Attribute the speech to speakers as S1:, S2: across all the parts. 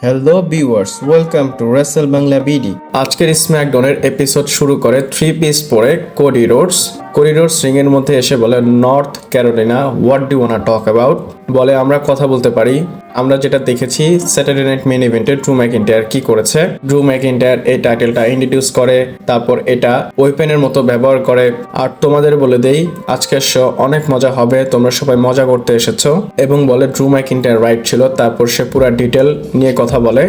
S1: Hello viewers, welcome to Rachel Bangla BD. আজকের স্ম্যাকডাউনের episode শুরু করে 3 পিস পরে কোডি রোডস রিং এর মধ্যে এসে বলে, North Carolina, what do wanna talk about? বলে আমরা কথা বলতে পারি। আমরা যেটা দেখেছি স্যাটারডে নাইট মেইন ইভেন্টে ড্রু ম্যাকিন্টায়ার কি করেছে। ড্রু ম্যাকিন্টায়ার এই টাইটেলটা ইন্ট্রোডিউস করে, তারপর এটা ওয়েপেনের মতো ব্যবহার করে। আর তোমাদের বলে দেই, আজকের শো অনেক মজা হবে, তোমরা সবাই মজা করতে এসেছো। এবং বলে ড্রু ম্যাকিন্টায়ার রাইট ছিল। তারপর সে পুরো ডিটেল নিয়ে কথা বলে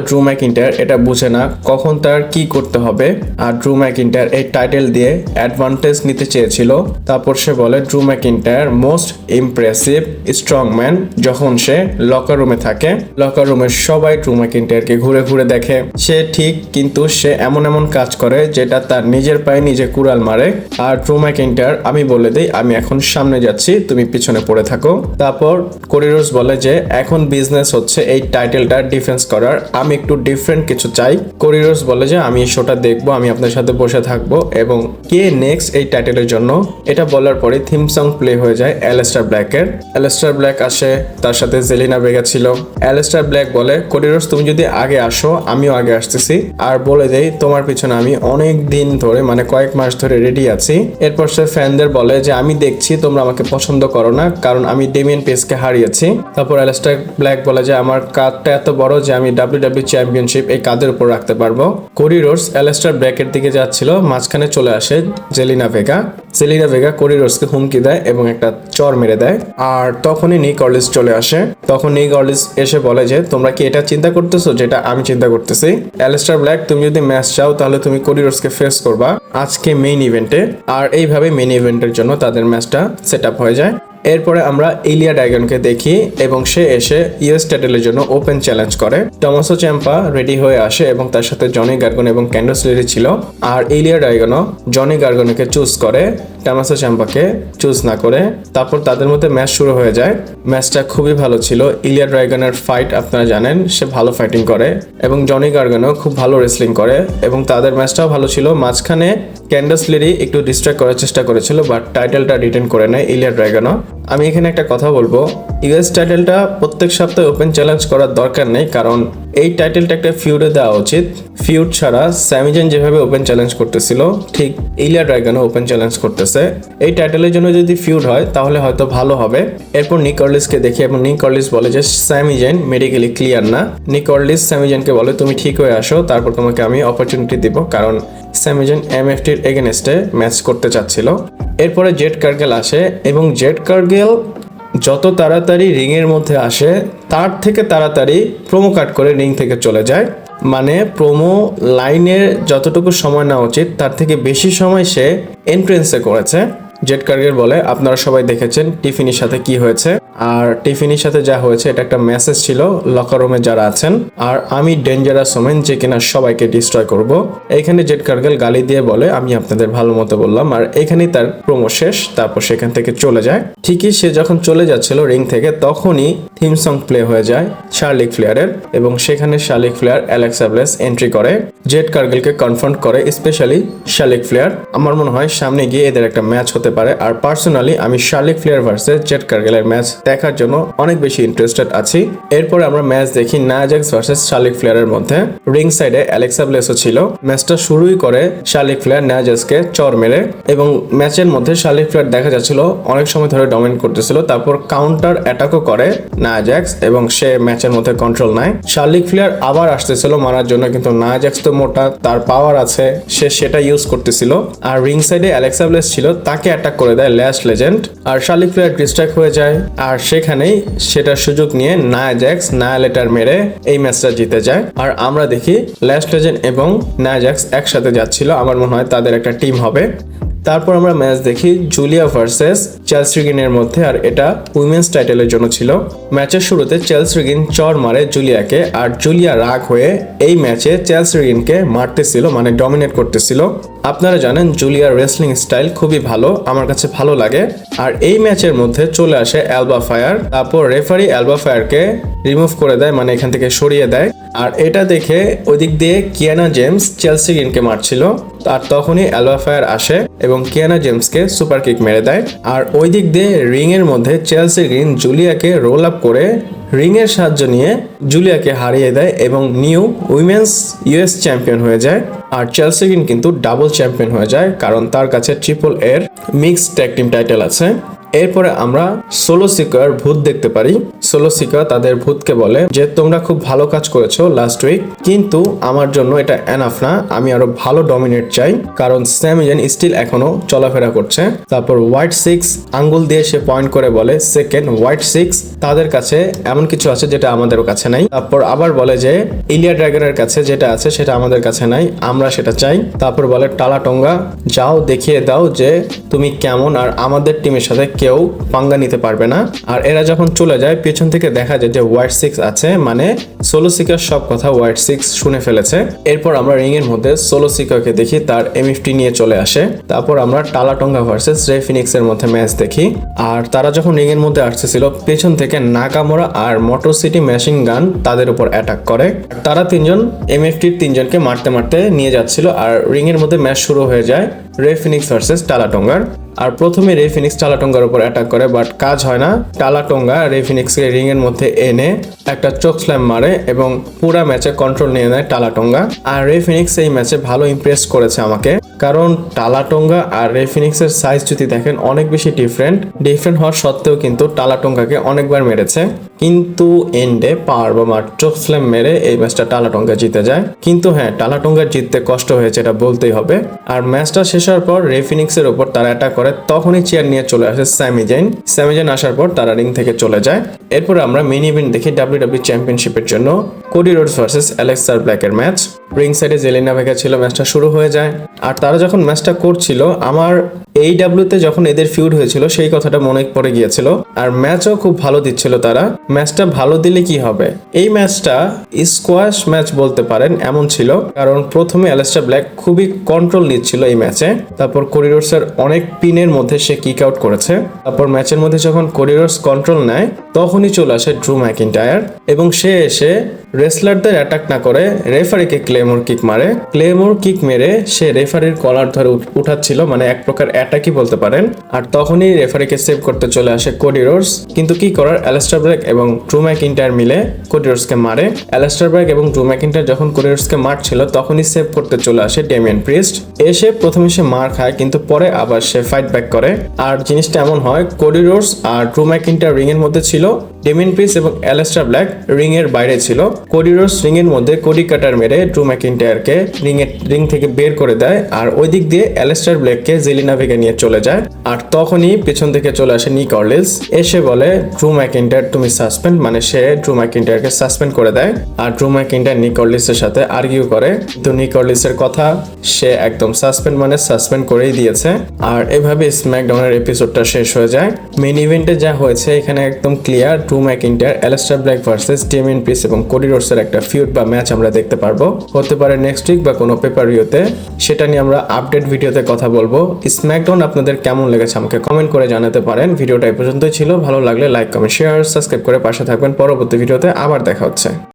S1: ড্রু ম্যাকিন্টায়ার এটা বুঝে না কখন তার কি করতে হবে, আর ড্রু ম্যাকিন্টায়ার এই টাইটেল দিয়ে অ্যাডভান্টেজ নিতে চেয়েছিল। তারপর সে বলে ড্রু ম্যাকিন্টায়ার মোস্ট ইমপ্রেসিভ স্ট্রং ম্যান যখন সে লকার রুমে থাকে। লকার রুমের সবাই ড্রু ম্যাকিন্টায়ারকে ঘুরে ঘুরে দেখে। সে ঠিক, কিন্তু সে এমন এমন কাজ করে যেটা তার নিজের পায়ে নিজে কুড়াল মারে। আর ড্রু ম্যাকিন্টায়ার আমি বলে দিই, আমি এখন সামনে যাচ্ছি, তুমি পিছনে পড়ে থাকো। তারপর কোডি রোডস বলে যে এখন বিজনেস হচ্ছে এই টাইটেলটা ডিফেন্স করার, আমি একটু ডিফারেন্ট কিছু চাই। কোডি রোডস বলে যে আমি শোটা দেখবো, আমি আপনার সাথে বসে থাকবো, এবং কে নেক্সট এই টাইটেলের জন্য। এটা বলার পরে থিম সং প্লে হয়ে যায় অ্যালেস্টার ব্ল্যাকের। অ্যালেস্টার ব্ল্যাক আসে, তার সাথে জেলিনা ভেগা ছিল। অ্যালেস্টার ব্ল্যাক বলে, কোডি রোডস তুমি যদি আগে আসো আমিও আগে আসতেছি, আর বলে দেই তোমার পিছনে আমি অনেক দিন ধরে, মানে কয়েক মাস ধরে রেডি আছি। এরপর সে ফ্যানদের বলে যে আমি দেখছি তোমরা আমাকে পছন্দ করো না, কারণ আমি ডেমিয়ান পেজকে হারিয়েছি। তারপর অ্যালেস্টার ব্ল্যাক বলে যে আমার কাঁধটা এত বড় যে আমি ডাব্লিউডাব্লিউ চ্যাম্পিয়নশিপ এই কাঁধের উপর রাখতে পারবো। কোডি রোডস অ্যালেস্টার ব্ল্যাকের দিকে যাচ্ছিল, মাঝখানে চলে আসে Zelina Vega. Zelina Vega Cody রোডসকে হুমকি দেয় এবং একটা চর মেরে দেয়। আর তখনই নিক অর্লিস চলে আসে। তখন নিক অর্লিস এসে বলে যে তোমরা কি এটা চিন্তা করতেছো যেটা আমি চিন্তা করতেছি? অ্যালেস্টার ব্ল্যাক, তুমি যদি ম্যাচ চাও তাহলে তুমি কোডি রোডসকে ফেস করবা আজকে মেইন ইভেন্টে। আর এইভাবে মেইন ইভেন্টের জন্য তাদের ম্যাচটা সেট আপ হয়ে যায়। এরপরে আমরা ইলিয়া ড্রাগনকে দেখি এবং সে এসে ইউএস টাইটেলের জন্য ওপেন চ্যালেঞ্জ করে। টমাসো চ্যাম্পা রেডি হয়ে আসে এবং তার সাথে জনি গার্গন এবং ক্যান্ডাস লেরি ছিল। আর ইলিয়া ড্রাগনও জনি গার্গনকে চুজ করে, টমাসো চ্যাম্পাকে চুজ না করে। তারপর তাদের মধ্যে ম্যাচ শুরু হয়ে যায়। ম্যাচটা খুবই ভালো ছিল। ইলিয়া ড্রাগনের ফাইট আপনারা জানেন, সে ভালো ফাইটিং করে এবং জনি গার্গনও খুব ভালো রেসলিং করে এবং তাদের ম্যাচটাও ভালো ছিল। মাঝখানে ক্যান্ডাস লেরি একটু ডিস্ট্র্যাক্ট করার চেষ্টা করেছিল, বাট টাইটেলটা রিটেন করে নেয় ইলিয়া ড্রাগনও। আমি এখানে একটা কথা বলবো, ইউএস টাইটেলটা প্রত্যেক সপ্তাহে ওপেন চ্যালেঞ্জ করার দরকার নেই, কারণ এই টাইটেলটা একটা ফিউডে দেওয়া উচিত। ফিউড ছাড়া স্যামি জাyn যেভাবে ওপেন চ্যালেঞ্জ করতেছিল, ঠিক ইলিয়া ড্রাগনও ওপেন চ্যালেঞ্জ করতেছে। এই টাইটেলের জন্য যদি ফিউড হয় তাহলে হয়তো ভালো হবে। এরপর নিক অর্লিসকে দেখি এবং নিক অর্লিস বলে যে স্যামি জাyn মেডিকেলি ক্লিয়ার না। নিক অর্লিস স্যামি জাynকে বলে তুমি ঠিক হয়ে আসো, তারপর তোমাকে আমি অপরচুনিটি দিব, কারণ স্যামি জাyn এমএফটির এগেনস্টে ম্যাচ করতে চাচ্ছিল। এরপরে জেড কার্গেল আসে এবং জেড কার্গেল যত তাড়াতাড়ি রিংয়ের মধ্যে আসে তার থেকে তাড়াতাড়ি প্রোমো কাট করে রিং থেকে চলে যায়। মানে প্রোমো লাইনের যতটুকু সময় নেওয়া উচিত তার থেকে বেশি সময় সে এন্ট্রেন্সে করেছে। জেড কার্গেল বলে আপনারা সবাই দেখেছেন টিফিনির সাথে কি হয়েছে, আর টিফিনির সাথে যা হয়েছে এটা একটা মেসেজ ছিল লকার রুমে যারা আছেন, আর আমি ডেঞ্জারাস ওমেন যে কিনা সবাইকে ডিস্ট্রয় করব। এইখানে জেড কার্গেল গালি দিয়ে বলে আমি আপনাদের ভালো মতো বললাম, আর এখানেই তার প্রোমো শেষ। তারপর সেখান থেকে চলে যায়। ঠিকই সে যখন চলে যাচ্ছিল রিং থেকে, তখনই থিম সং প্লে হয়ে যায় শার্লিক ফ্লেয়ারের, এবং সেখানে শার্লিক ফ্লেয়ার অ্যালেক্সা ব্লেস এন্ট্রি করে, জেড কার্গেলকে কনফ্রন্ট করে, স্পেশালি শার্লিক ফ্লেয়ার। আমার মনে হয় সামনে গিয়ে এদের একটা ম্যাচ হতে পারে। আর পার্সোনালি আমি শার্লিক ফ্লেয়ার ভার্সেস জেড কার্গেলের ম্যাচ দেখার জন্য অনেক বেশি ইন্টারেস্টেড আছি। এরপর আমরা ম্যাচ দেখি নায়া জ্যাক্স ভার্সেস শার্লিক ফ্লেয়ারের মধ্যে। রিং সাইডে অ্যালেক্সা ব্লেসও ছিল। ম্যাচটা শুরুই করে শার্লিক ফ্লেয়ার নায়া জ্যাক্সকে চর মেরে, এবং ম্যাচের মধ্যে শার্লিক ফ্লেয়ার দেখা যাচ্ছিল অনেক সময় ধরে ডমিনেট করতেছিল। তারপর কাউন্টার অ্যাটাকও করে নায়া জ্যাক্স এবং সে ম্যাচের মধ্যে কন্ট্রোল নেয়। শার্লিক ফ্লেয়ার আবার আসতেছিল মারার জন্য, কিন্তু নায়া জ্যাক্স তো মোটা, তার পাওয়ার আছে, সে সেটা ইউজ করতেছিল। আর রিং সাইডে অ্যালেক্সা ব্লেস ছিল, তাকে অ্যাটাক করে দেয় ল্যাশ লেজেন্ড, আর শার্লিক ফ্লেয়ার ডিস্ট্র্যাক্ট হয়ে যায়। আর সেখানেই সেটার সুযোগ নিয়ে নায়া জ্যাক্স নায়ালেটার মেরে এই ম্যাচটা জিতে যায়। আর আমরা দেখি ল্যাশ লেজেন্ড এবং নায়া জ্যাক্স একসাথে যাচ্ছিল। আমার মনে হয় তাদের একটা টিম হবে। তারপর আমরা ম্যাচ দেখি জুলিয়া ভার্সেস চেলসি রিগিনের মধ্যে, আর এটা উইমেন্স টাইটেলের জন্য ছিল। ম্যাচের শুরুতে চেলসি রিগিন চর মারে জুলিয়াকে, আর জুলিয়া রাগ হয়ে এই ম্যাচে চেলসি রিগিনকে মারতেছিল, মানে ডমিনেট করতেছিল। আপনারা জানেন জুলিয়ার রেসলিং স্টাইল খুবই ভালো, আমার কাছে ভালো লাগে। আর এই ম্যাচের মধ্যে চলে আসে অ্যালবা ফায়ার। তারপর রেফারি অ্যালবা ফায়ারকে রিমুভ করে দেয়, মানে এখান থেকে সরিয়ে দেয়। আর এটা দেখে ওই দিক দিয়ে কিয়ানা জেমস চেলসি রিগিনকে মারছিল, আর তখনই অ্যালবা ফায়ার আসে এবং কিয়ানা জেমসকে সুপার কিক মেরে দেয়। আর ওই দিক দিয়ে রিং এর মধ্যে চেলসি রিগিন জুলিয়াকে রোল আপ করে রিং এর সাহায্য নিয়ে জুলিয়াকে হারিয়ে দেয় এবং নিউ উইমেন্স ইউএস চ্যাম্পিয়ন হয়ে যায়। আর চেলসি গ্রিন কিন্তু ডাবল চ্যাম্পিয়ন হয়ে যায়, কারণ তার কাছে ট্রিপল এর মিক্সড ট্যাগ টিম টাইটেল আছে। এরপরে আমরা সোলো সিকার ভূত দেখতে পারি। সোলো সিকা তাদের ভূতকে বলে যে তোমরা খুব ভালো কাজ করেছো লাস্ট উইক, কিন্তু আমার জন্য এটা এনাফ না, আমি আরো ভালো ডমিনেট চাই, কারণ স্যামি জেন স্টিল এখনো চলাফেরা করছে। তারপর হোয়াইট সিক্স আঙ্গুল দিয়ে সে পয়েন্ট করে বলে সেকেন্ড হোয়াইট সিক্স তাদের কাছে এমন কিছু আছে যেটা আমাদের কাছে নাই। তারপর আবার বলে যে ইলিয়া ড্রাগনের কাছে যেটা আছে সেটা আমাদের কাছে নাই, আমরা সেটা চাই। তারপর বলে টালাটঙ্গা যাও দেখিয়ে দাও যে তুমি কেমন, আর আমাদের টিমের সাথে কেউ পাঙ্গা নিতে পারবে না। আর এরা যখন চলে যায় পেছন থেকে দেখা যায় যে হোয়াইট সিক্স আছে, মানে সোলো সিকার সব কথা হোয়াইট সিক্স শুনে ফেলেছে। এরপর আমরা রিং এর মধ্যে সোলো সিকারকে দেখি তার এমএফটি নিয়ে চলে আসে। তারপর আমরা টালাটঙ্গা ভার্সেস রে ফিনিক্স এর মধ্যে ম্যাচ দেখি। আর তারা যখন রিং এর মধ্যে আসতেছিল পেছন থেকে নাকামোরা আর মোটর সিটি মেশিন গান তাদের উপর অ্যাটাক করে। তারা তিনজন এমএফটির তিনজনকে মারতে মারতে নিয়ে যাচ্ছিল। আর রিং এর মধ্যে ম্যাচ শুরু হয়ে যায় রে ফিনিক্স ভার্সেস টালাটঙ্গার। আর প্রথমে রে ফিনিক্স টালাটঙ্গার উপর অ্যাটাক করে, বাট কাজ হয় না। টালাটঙ্গা রে ফিনিক্সকে রিং এর মধ্যে এনে একটা চোক স্ল্যাম মারে এবং পুরা ম্যাচে কন্ট্রোল নিয়ে নেয় টালাটঙ্গা। আর রে ফিনিক্স এই ম্যাচে ভালো ইমপ্রেস করেছে আমাকে, কারণ টালাটঙ্গা আর রে ফিনিক্সের সাইজ যদি দেখেন অনেক বেশি ডিফারেন্ট হওয়ার সত্ত্বেও কিন্তু টালাটঙ্গাকে অনেকবার মেরেছে, কিন্তু এন্ডে পাওয়ার বোমা চোক স্ল্যাম মেরে এই ম্যাচটা টালাটঙ্গা জিতে যায়। কিন্তু হ্যাঁ, টালাটঙ্গার জিততে কষ্ট হয়েছে, এটা বলতেই হবে। আর ম্যাচটা শেষ হওয়ার পর রে ফিনিক্সের উপর তারা অ্যাটাক করে, তখনই চেয়ার নিয়ে চলে আসে স্যামি জেন আসার পর তারা রিং থেকে চলে যায়। এরপরে আমরা মেইন ইভেন্ট দেখি ডাব্লিউডাব্লিউ চ্যাম্পিয়নশিপের জন্য কোডি রোডস ভার্সেস অ্যালেক্সার ব্ল্যাকের ম্যাচ। রিং সাইডে জেলিনা ভেগা ছিল, ম্যাচটা শুরু হয়ে যায়। আর তারা যখন ম্যাচটা করছিল আমার AEW-তে যখন এদের ফিউড হয়েছিল সেই কথাটা মনে পড়ে গিয়েছিল। আর ম্যাচও খুব ভালো দিচ্ছিল তারা। ম্যাচটা ভালো দিলে কি হবে, এই ম্যাচটা স্কোয়াশ ম্যাচ বলতে পারেন এমন ছিল, কারণ প্রথমে অ্যালেস্টার ব্ল্যাক খুবই কন্ট্রোল নিচ্ছিল এই ম্যাচে। তারপর কোডি রোডসের অনেক পিনের মধ্যে সে কিক আউট করেছে। তারপর ম্যাচের মধ্যে যখন কোডি রোডস কন্ট্রোল নেয় তখনই চলে আসে ড্রু ম্যাকিন্টায়ার এবং সে এসে রেসলারদের অ্যাটাক না করে রেফারিকে ক্লেমোর কিক মারে। ক্লেমোর কিক মেরে সে রেফারির কলার ধরে উঠাচ্ছিল, মানে এক প্রকার অ্যাটাকই বলতে পারেন। আর তখনই রেফারিকে সেভ করতে চলে আসে কোডি রোডস, কিন্তু কি করার, অ্যালেস্টার ব্ল্যাক এবং ড্রু ম্যাকিন্টায়ার মিলে কোডি রোডসকে মারে। অ্যালেস্টার ব্ল্যাক এবং ড্রু ম্যাকিন্টায়ার যখন কোডি রোডসকে মারছিল তখনই সেভ করতে চলে আসে ডেমিয়ান প্রিস্ট। এসে প্রথমে সে মার খায়, কিন্তু পরে আবার সে ফাইট ব্যাক করে। আর জিনিসটা এমন হয়, কোডি রোডস আর ড্রু ম্যাকিন্টায়ার রিং এর মধ্যে ছিল, ডেমিয়ান প্রিস্ট এবং অ্যালেস্টার ব্ল্যাক রিং এর বাইরে ছিল। কোডি রোডস রিং এর মধ্যে কোডি কাটার মেরে ড্রু ম্যাকিন্টায়ারকে রিং থেকে বের করে দেয়। আর ওই দিক দিয়ে অ্যালেস্টার ব্ল্যাককে জেলিনা ভেগা নিয়ে চলে যায়। আর তখনই পেছন থেকে চলে আসে নিক অর্লিন্স, এসে বলে ড্রু ম্যাকিন্টায়ার তুমি সাসপেন্ড, মানে সে ড্রু ম্যাকিন্টায়ারকে সাসপেন্ড করে দেয়। আর ড্রু ম্যাকিন্টায়ার নিক অর্লিন্সের সাথে আর্গিউ করে, কিন্তু নিক অর্লিন্সের কথা সে একদম সাসপেন্ড মানে সাসপেন্ড করেই দিয়েছে। আর এভাবে স্ম্যাকডাউনের এপিসোডটা শেষ হয়ে যায়। মেইন ইভেন্টে যা হয়েছে এখানে একদম clear, Drew McIntyre, Alistair Black versus Damian Priest এবং কোডি রোডসের একটা ফিউড বা ম্যাচ আমরা দেখতে পারবো। হতে পারে নেক্সট উইক বা কোনো পেপার ভিউতে, সেটা নিয়ে আমরা আপডেট ভিডিওতে কথা বলবো। স্ম্যাকডাউন আপনাদের কেমন লেগেছে আমাকে কমেন্ট করে জানাতে পারেন। ভিডিওটা এই পর্যন্তই ছিল, ভালো লাগলে লাইক কমেন্ট শেয়ার সাবস্ক্রাইব করে পাশে থাকবেন। পরবর্তী ভিডিওতে আবার দেখা হচ্ছে।